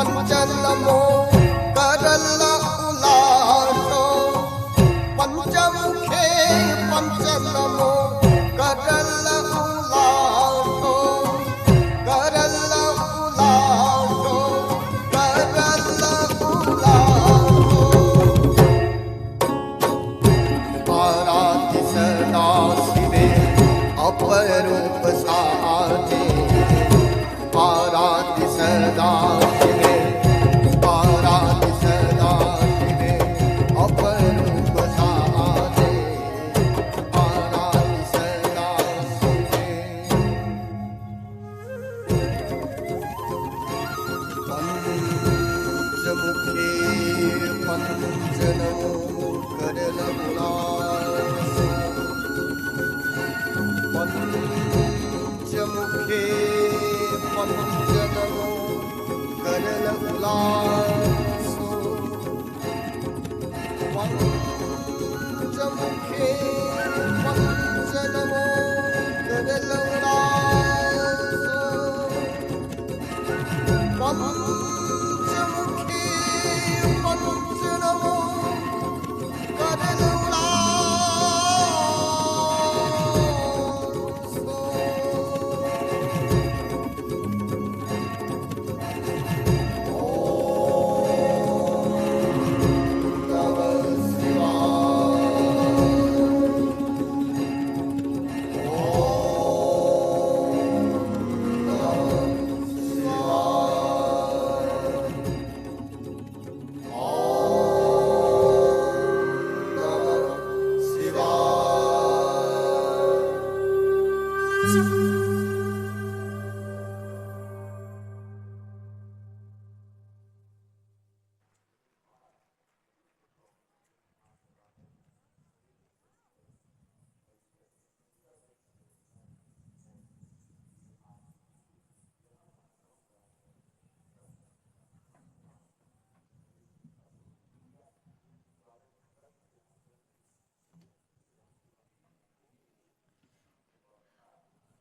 पंचनमो करल उलासो पंचमुखे पंचनमो करल उलासो करल उलासो करल उलासो आराध्य सदा शिवे अपरूप साजे आराध्य सदा शिवे आराध्य सदा शिवे अपरूप साजे आराध्य सदा शिवे पंचमुखे पंचनमो करल उलासो पंचमुखे पंचनमो करल उलासो पंचमुखे पंचनमो करल उलासो पंचमुखे पंचनमो करल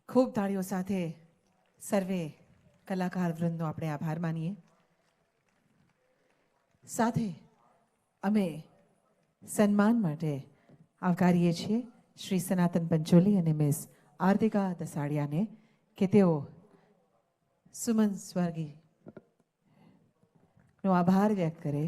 ખૂબ તાળીઓ સાથે સર્વે કલાકાર વૃંદનો આપણે આભાર માનીએ. સાથે અમે સન્માન માટે આવકારીએ છીએ શ્રી સનાતન પંચોલી અને મિસ આરતિકા દસાડિયાને કે તેઓ સુમન સ્વર્ગીનો આભાર વ્યક્ત કરે.